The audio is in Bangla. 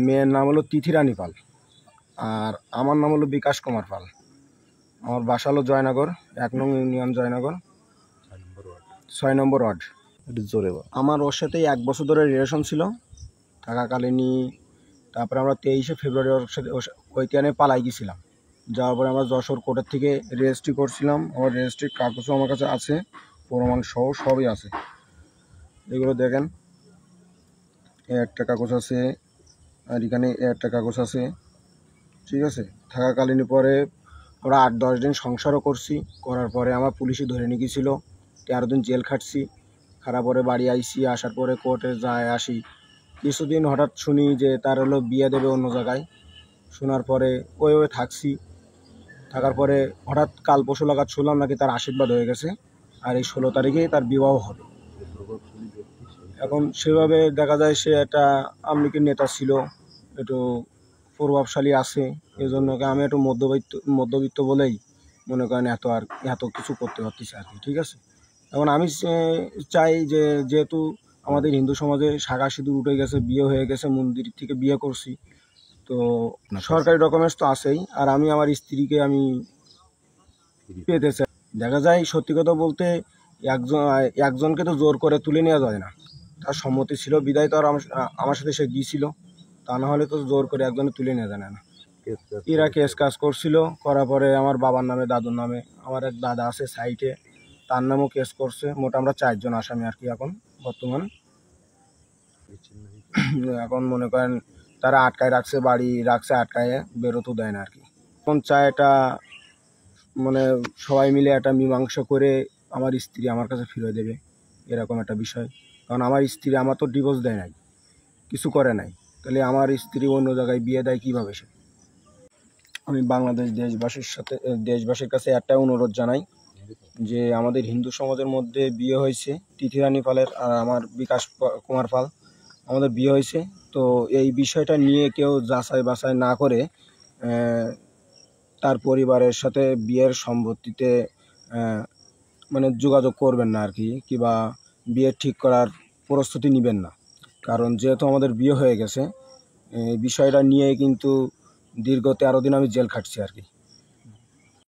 মেয়ের নাম হলো তিথি রানী পাল, আর আমার নাম হলো বিকাশ কুমার পাল। আমার বাসা হলো জয়নগর, 1 নং ইউনিয়ন জয়নগর, 6 নম্বর ওয়ার্ড। একটু জোরে বল। আমার ওর সাথে 1 বছর ধরে রিলেশন ছিল থাকাকালীনই। তারপরে আমরা 23শে ফেব্রুয়ারি ওর সাথে ওইখানে পালাই গেছিলাম। যাওয়ার পরে আমরা যশোর কোর্টের থেকে রেজিস্ট্রি করছিলাম। আমার রেজিস্ট্রির কাগজও আমার কাছে আছে, প্রমাণ সহ সবই আছে। এগুলো দেখেন, একটা কাগজ আছে, আর এখানে একটা কাগজ আছে, ঠিক আছে। থাকাকালীন পরে আমরা 8-10 দিন সংসারও করছি। করার পরে আমার পুলিশে ধরে নিয়ে গিয়েছিল, 13 দিন জেল খাটছি। খারাপ পরে বাড়ি আইসি, আসার পরে কোর্টে যায় আসি। কিছুদিন হঠাৎ শুনি যে তার হলো বিয়ে দেবে অন্য জায়গায়। শোনার পরে ওইভাবে থাকছি। থাকার পরে হঠাৎ কাল পরশু লাগাত শুনলাম নাকি তার আশীর্বাদ হয়ে গেছে, আর এই 16 তারিখেই তার বিবাহ হবে। এখন সেভাবে দেখা যায় সে একটা আমলিকের নেতা ছিল, একটু প্রভাবশালী আছে। এই জন্য আমি একটু মধ্যবিত্ত বলেই মনে করেন এত কিছু করতে পারতেছি আর কি, ঠিক আছে। এখন আমি চাই যে যেহেতু আমাদের হিন্দু সমাজে শাখা সিঁদুর উঠে গেছে, বিয়ে হয়ে গেছে, মন্দির থেকে বিয়ে করছি, তো সরকারি ডকুমেন্টস তো আছেই। আর আমি আমার স্ত্রীকে আমি পেতে চাই। দেখা যায় সত্যি কথা বলতে একজনকে তো জোর করে তুলে নেওয়া যায় না। তার সম্মতি ছিল বিদায় তো আর আমার সাথে সে গিয়েছিল, তা না হলে তো জোর করে একজনে তুলে নেওয়া যায় না। এরা কেস কাজ করছিল, করার পরে আমার বাবার নামে, দাদুর নামে, আমার এক দাদা আছে সাইটে, তার নামেও কেস করছে। মোট আমরা 4 জন আসামি আর কি এখন বর্তমান। এখন মনে করেন তারা আটকায় রাখছে, বাড়ি রাখছে আটকায়, বেরোতেও দেয় না আর কি। এখন চায় এটা মানে সবাই মিলে একটা মীমাংসা করে আমার স্ত্রী আমার কাছে ফিরে দেবে, এরকম একটা বিষয়। কারণ আমার স্ত্রী আমার তো ডিভোর্স দেয় নাই, কিছু করে নাই, তাহলে আমার স্ত্রী অন্য জায়গায় বিয়ে দেয় কীভাবে সে? আমি বাংলাদেশ দেশবাসীর কাছে একটাই অনুরোধ জানাই যে আমাদের হিন্দু সমাজের মধ্যে বিয়ে হয়েছে তিথি রানী পালের আর আমার বিকাশ কুমার পাল, আমাদের বিয়ে হয়েছে। তো এই বিষয়টা নিয়ে কেউ যাচাই বাছাই না করে তার পরিবারের সাথে বিয়ের সম্পত্তিতে মানে যোগাযোগ করবেন না আর কি, কিংবা বিয়ে ঠিক করার প্রস্তুতি নেবেন না। কারণ যেহেতু আমাদের বিয়ে হয়ে গেছে, এই বিষয়টা নিয়ে কিন্তু দীর্ঘ 13 দিন আমি জেল খাটছি আর কি।